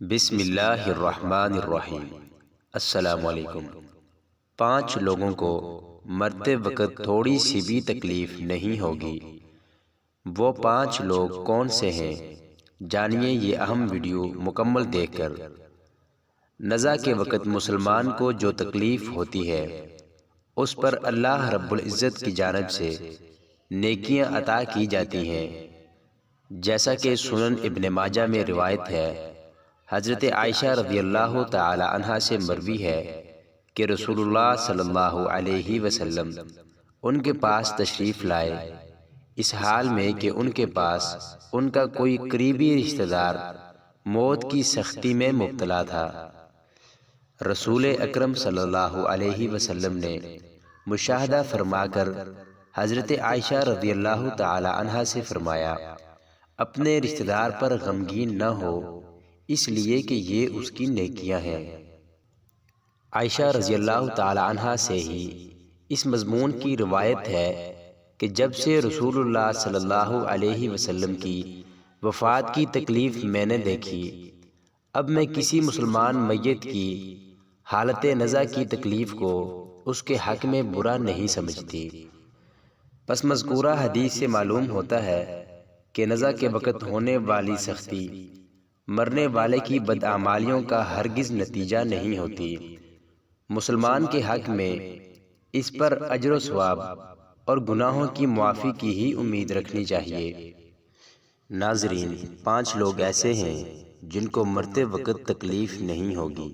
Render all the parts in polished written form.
بسم اللہ الرحمن الرحیم۔ السلام علیکم۔ 5 لوگوں کو مرتے وقت تھوڑی سی بھی تکلیف نہیں ہوگی۔ وہ 5 لوگ کون سے ہیں؟ جانیے یہ اہم ویڈیو مکمل دیکھ کر۔ نزا کے وقت مسلمان کو جو تکلیف ہوتی ہے اس پر اللہ رب العزت کی جانب سے نیکیاں عطا کی جاتی ہیں، جیسا کہ سنن ابن ماجہ میں روایت ہے۔ حضرت عائشہ رضی اللہ تعالی عنہا سے مروی ہے کہ رسول اللہ صلی اللہ علیہ وسلم ان کے پاس تشریف لائے، اس حال میں کہ ان کے پاس ان کا کوئی قریبی رشتہ دار موت کی سختی میں مبتلا تھا۔ رسول اکرم صلی اللہ علیہ وسلم نے مشاہدہ فرما کر حضرت عائشہ رضی اللہ تعالی عنہا سے فرمایا، اپنے رشتہ دار پر غمگین نہ ہو، اس لیے کہ یہ اس کی نیکیاں ہیں۔ عائشہ رضی اللہ تعالی عنہا سے ہی اس مضمون کی روایت ہے کہ جب سے رسول اللہ صلی اللہ علیہ وسلم کی وفات کی تکلیف میں نے دیکھی، اب میں کسی مسلمان میت کی حالت نزا کی تکلیف کو اس کے حق میں برا نہیں سمجھتی۔ پس مذکورہ حدیث سے معلوم ہوتا ہے کہ نزا کے وقت ہونے والی سختی مرنے والے کی بدعمالیوں کا ہرگز نتیجہ نہیں ہوتی۔ مسلمان کے حق میں اس پر اجر و ثواب اور گناہوں کی معافی کی ہی امید رکھنی چاہیے۔ ناظرین، 5 لوگ ایسے ہیں جن کو مرتے وقت تکلیف نہیں ہوگی۔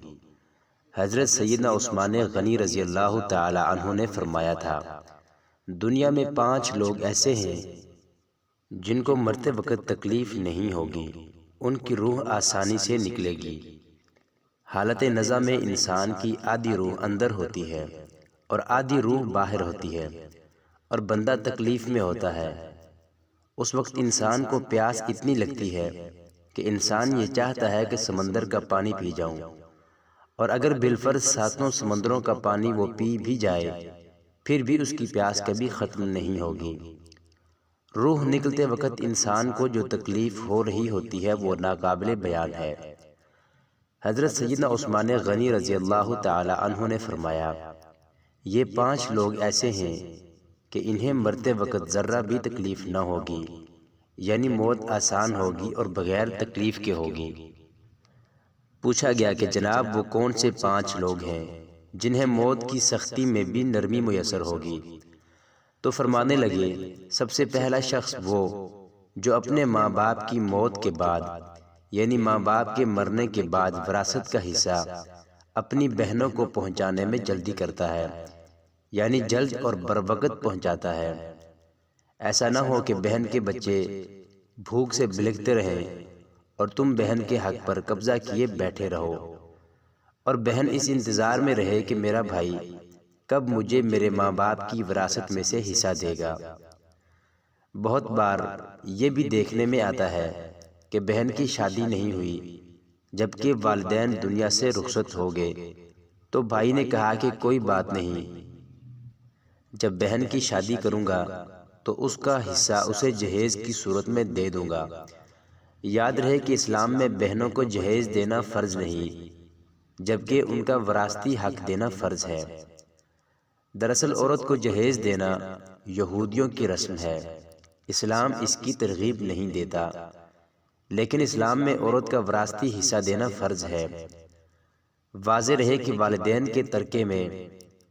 حضرت سیدنا عثمان غنی رضی اللہ تعالی عنہ نے فرمایا تھا، دنیا میں 5 لوگ ایسے ہیں جن کو مرتے وقت تکلیف نہیں ہوگی، ان کی روح آسانی سے نکلے گی۔ حالت نزا میں انسان کی آدھی روح اندر ہوتی ہے اور آدھی روح باہر ہوتی ہے، اور بندہ تکلیف میں ہوتا ہے۔ اس وقت انسان کو پیاس اتنی لگتی ہے کہ انسان یہ چاہتا ہے کہ سمندر کا پانی پی جاؤں، اور اگر بالفرض 7 سمندروں کا پانی وہ پی بھی جائے پھر بھی اس کی پیاس کبھی ختم نہیں ہوگی۔ روح نکلتے وقت انسان کو جو تکلیف ہو رہی ہوتی ہے وہ ناقابل بیان ہے۔ حضرت سیدنا عثمان غنی رضی اللہ تعالی عنہ نے فرمایا، یہ 5 لوگ ایسے ہیں کہ انہیں مرتے وقت ذرہ بھی تکلیف نہ ہوگی، یعنی موت آسان ہوگی اور بغیر تکلیف کے ہوگی۔ پوچھا گیا کہ جناب وہ کون سے 5 لوگ ہیں جنہیں موت کی سختی میں بھی نرمی میسر ہوگی؟ تو فرمانے لگے، سب سے پہلا شخص وہ جو اپنے ماں باپ کی موت کے بعد، یعنی ماں باپ کے مرنے کے بعد وراثت کا حصہ اپنی بہنوں کو پہنچانے میں جلدی کرتا ہے، یعنی جلد اور بروقت پہنچاتا ہے۔ ایسا نہ ہو کہ بہن کے بچے بھوک سے بلکتے رہیں اور تم بہن کے حق پر قبضہ کیے بیٹھے رہو، اور بہن اس انتظار میں رہے کہ میرا بھائی کب مجھے میرے ماں باپ کی وراثت میں سے حصہ دے گا۔ بہت بار یہ بھی دیکھنے میں آتا ہے کہ بہن کی شادی نہیں ہوئی، جبکہ والدین دنیا سے رخصت ہو گئے، تو بھائی نے کہا کہ کوئی بات نہیں، جب بہن کی شادی کروں گا تو اس کا حصہ اسے جہیز کی صورت میں دے دوں گا۔ یاد رہے کہ اسلام میں بہنوں کو جہیز دینا فرض نہیں، جبکہ ان کا وراثتی حق دینا فرض ہے۔ دراصل عورت کو جہیز دینا یہودیوں کی رسم ہے، اسلام اس کی ترغیب نہیں دیتا، لیکن اسلام میں عورت کا وراثتی حصہ دینا فرض ہے۔ واضح رہے کہ والدین کے ترکے میں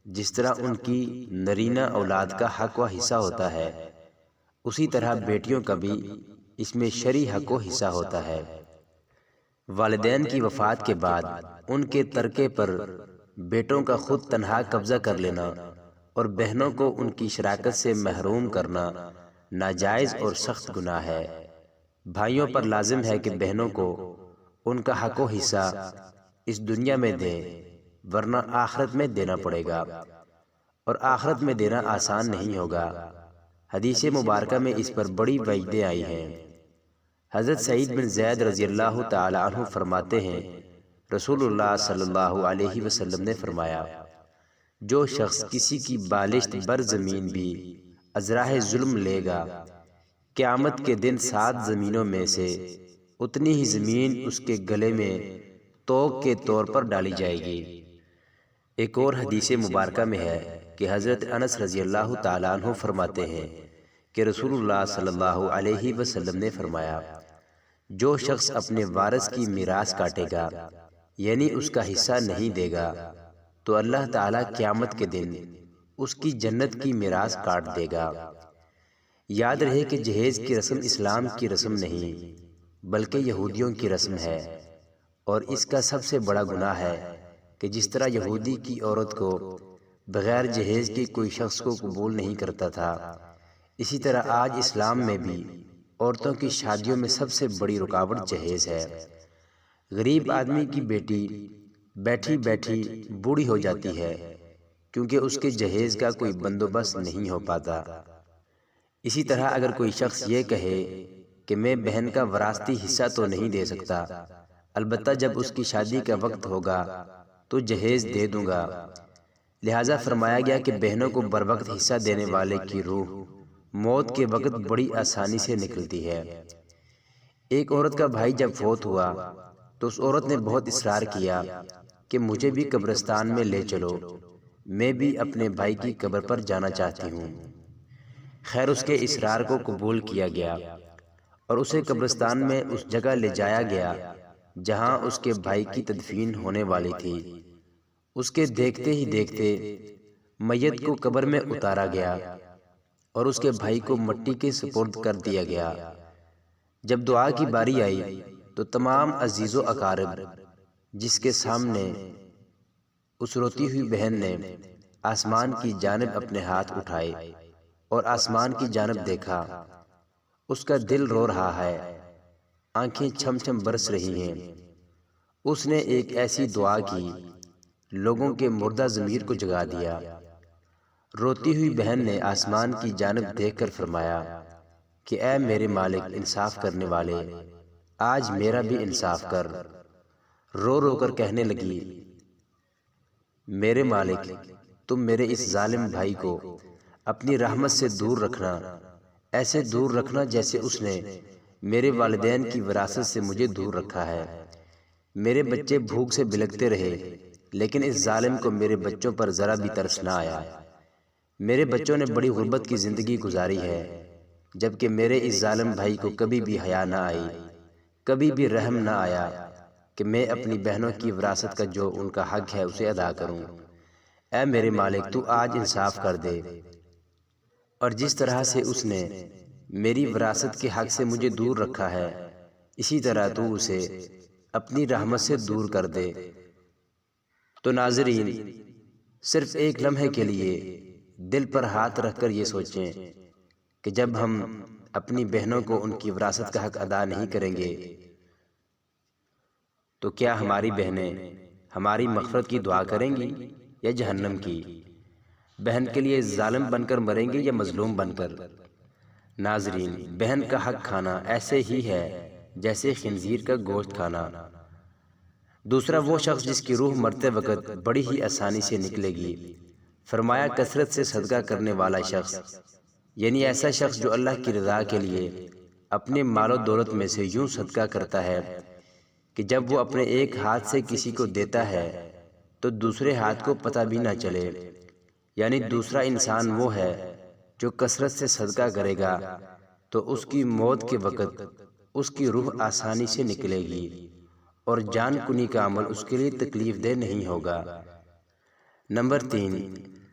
جس طرح ان کی نرینہ اولاد کا حق و حصہ ہوتا ہے، اسی طرح بیٹیوں کا بھی اس میں شرعی حق و حصہ ہوتا ہے۔ والدین کی وفات کے بعد ان کے ترکے پر بیٹوں کا خود تنہا قبضہ کر لینا اور بہنوں کو ان کی شراکت سے محروم کرنا ناجائز اور سخت گناہ ہے۔ بھائیوں پر لازم ہے کہ بہنوں کو ان کا حق و حصہ اس دنیا میں دیں، ورنہ آخرت میں دینا پڑے گا، اور آخرت میں دینا آسان نہیں ہوگا۔ حدیث مبارکہ میں اس پر بڑی وعیدیں آئی ہیں۔ حضرت سعید بن زید رضی اللہ تعالی عنہ فرماتے ہیں، رسول اللہ صلی اللہ علیہ وسلم نے فرمایا، جو شخص کسی کی بالشت بر زمین بھی ازراہ ظلم لے گا، قیامت کے دن 7 زمینوں میں سے اتنی ہی زمین اس کے گلے میں توق کے طور پر ڈالی جائے گی۔ ایک اور حدیث مبارکہ میں ہے کہ حضرت انس رضی اللہ تعالیٰ عنہ فرماتے ہیں کہ رسول اللہ صلی اللہ علیہ وسلم نے فرمایا، جو شخص اپنے وارث کی میراث کاٹے گا یعنی اس کا حصہ نہیں دے گا تو اللہ تعالیٰ قیامت کے دن اس کی جنت کی میراث کاٹ دے گا۔ یاد رہے کہ جہیز کی رسم اسلام کی رسم نہیں بلکہ یہودیوں کی رسم ہے، اور اس کا سب سے بڑا گناہ ہے کہ جس طرح یہودی کی عورت کو بغیر جہیز کے کوئی شخص کو قبول نہیں کرتا تھا، اسی طرح آج اسلام میں بھی عورتوں کی شادیوں میں سب سے بڑی رکاوٹ جہیز ہے۔ غریب آدمی کی بیٹی بیٹھی بیٹھی بوڑھی ہو جاتی ہے کیونکہ اس کے جہیز کا کوئی بندوبست نہیں ہو پاتا۔ اسی طرح اگر کوئی شخص یہ کہے کہ میں بہن کا وراثتی حصہ تو نہیں دے سکتا، البتہ جب اس کی شادی کا وقت ہوگا تو جہیز دے دوں گا، لہٰذا فرمایا گیا کہ بہنوں کو بروقت حصہ دینے والے کی روح موت کے وقت بڑی آسانی سے نکلتی ہے۔ ایک عورت کا بھائی جب فوت ہوا تو اس عورت نے بہت اصرار کیا کہ مجھے بھی قبرستان میں لے چلو، میں بھی اپنے بھائی کی قبر پر جانا چاہتی ہوں۔ خیر اس کے اصرار کو قبول کیا گیا اور اسے قبرستان میں اس جگہ لے جایا گیا جہاں اس کے بھائی کی تدفین ہونے والی تھی۔ اس کے دیکھتے ہی دیکھتے میت کو قبر میں اتارا گیا اور اس کے بھائی کو مٹی کے سپرد کر دیا گیا۔ جب دعا کی باری آئی تو تمام عزیز و اقارب جس کے سامنے اس روتی ہوئی بہن نے آسمان کی جانب اپنے ہاتھ اٹھائے اور آسمان کی جانب دیکھا، اس کا دل رو رہا ہے، آنکھیں چھم چھم برس رہی ہیں۔ اس نے ایک ایسی دعا کی لوگوں کے مردہ ضمیر کو جگا دیا۔ روتی ہوئی بہن نے آسمان کی جانب دیکھ کر فرمایا کہ اے میرے مالک انصاف کرنے والے، آج میرا بھی انصاف کر۔ رو رو کر کہنے لگی، میرے مالک تم میرے اس ظالم بھائی کو اپنی رحمت سے دور رکھنا، ایسے دور رکھنا جیسے اس نے میرے والدین کی وراثت سے مجھے دور رکھا ہے۔ میرے بچے بھوک سے بلکتے رہے لیکن اس ظالم کو میرے بچوں پر ذرا بھی ترس نہ آیا۔ میرے بچوں نے بڑی غربت کی زندگی گزاری ہے جبکہ میرے اس ظالم بھائی کو کبھی بھی حیا نہ آئی، کبھی بھی رحم نہ آیا کہ میں اپنی بہنوں کی وراثت کا جو ان کا حق ہے اسے ادا کروں۔ اے میرے مالک تو آج انصاف کر دے، اور جس طرح سے اس نے میری وراثت کے حق سے مجھے دور رکھا ہے اسی طرح تو اسے اپنی رحمت سے دور کر دے۔ تو ناظرین، صرف ایک لمحے کے لیے دل پر ہاتھ رکھ کر یہ سوچیں کہ جب ہم اپنی بہنوں کو ان کی وراثت کا حق ادا نہیں کریں گے تو کیا ہماری بہنیں ہماری مغفرت کی دعا کریں گی یا جہنم کی؟ بہن کے لیے ظالم بن کر مریں گے یا مظلوم بن کر؟ ناظرین، بہن کا حق کھانا ایسے ہی ہے جیسے خنزیر کا گوشت کھانا۔ دوسرا وہ شخص جس کی روح مرتے وقت بڑی ہی آسانی سے نکلے گی، فرمایا کثرت سے صدقہ کرنے والا شخص، یعنی ایسا شخص جو اللہ کی رضا کے لیے اپنے مال و دولت میں سے یوں صدقہ کرتا ہے کہ جب وہ اپنے ایک ہاتھ سے کسی کو دیتا ہے تو دوسرے ہاتھ کو پتہ بھی نہ چلے، یعنی دوسرا انسان وہ ہے جو کثرت سے صدقہ کرے گا تو اس کی موت کے وقت اس کی روح آسانی سے نکلے گی اور جان کنی کا عمل اس کے لیے تکلیف دہ نہیں ہوگا۔ نمبر 3،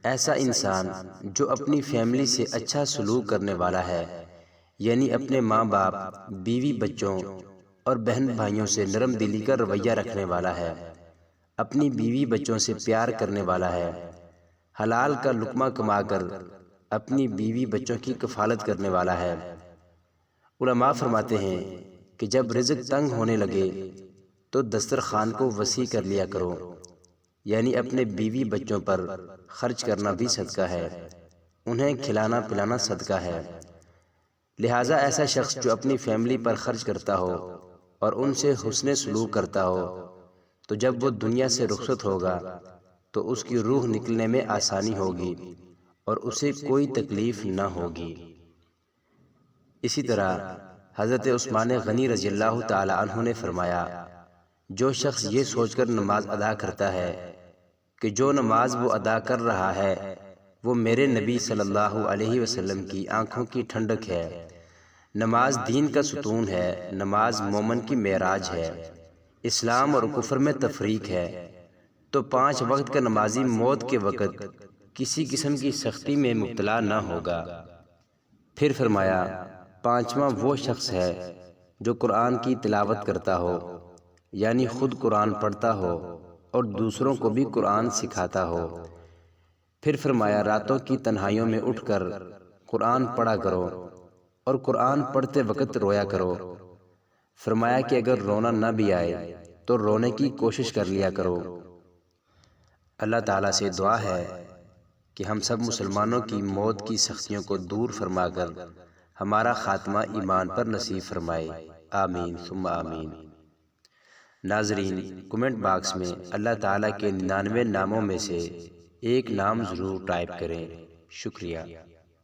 ایسا انسان جو اپنی فیملی سے اچھا سلوک کرنے والا ہے، یعنی اپنے ماں باپ، بیوی بچوں اور بہن بھائیوں سے نرم دلی کا رویہ رکھنے والا ہے، اپنی بیوی بچوں سے پیار کرنے والا ہے، حلال کا لقمہ کما کر اپنی بیوی بچوں کی کفالت کرنے والا ہے۔ علماء فرماتے ہیں کہ جب رزق تنگ ہونے لگے تو دسترخوان کو وسیع کر لیا کرو، یعنی اپنے بیوی بچوں پر خرچ کرنا بھی صدقہ ہے، انہیں کھلانا پلانا صدقہ ہے۔ لہٰذا ایسا شخص جو اپنی فیملی پر خرچ کرتا ہو اور ان سے حسن سلوک کرتا ہو تو جب وہ دنیا سے رخصت ہوگا تو اس کی روح نکلنے میں آسانی ہوگی اور اسے کوئی تکلیف نہ ہوگی۔ اسی طرح حضرت عثمان غنی رضی اللہ تعالی عنہ نے فرمایا جو شخص یہ سوچ کر نماز ادا کرتا ہے کہ جو نماز وہ ادا کر رہا ہے وہ میرے نبی صلی اللہ علیہ وسلم کی آنکھوں کی ٹھنڈک ہے، نماز دین کا ستون ہے، نماز مومن کی معراج ہے، اسلام اور کفر میں تفریق ہے، تو 5 وقت کا نمازی موت کے وقت کسی قسم کی سختی میں مبتلا نہ ہوگا۔ پھر فرمایا 5واں وہ شخص ہے جو قرآن کی تلاوت کرتا ہو، یعنی خود قرآن پڑھتا ہو اور دوسروں کو بھی قرآن سکھاتا ہو۔ پھر فرمایا راتوں کی تنہائیوں میں اٹھ کر قرآن پڑھا کرو اور قرآن پڑھتے وقت رویا کرو۔ فرمایا کہ اگر رونا نہ بھی آئے تو رونے کی کوشش کر لیا کرو۔ اللہ تعالیٰ سے دعا ہے کہ ہم سب مسلمانوں کی موت کی سختیوں کو دور فرما کر ہمارا خاتمہ ایمان پر نصیب فرمائے، آمین ثم آمین۔ ناظرین، کمنٹ باکس میں اللہ تعالیٰ کے 99 ناموں میں سے ایک نام ضرور ٹائپ کریں۔ شکریہ۔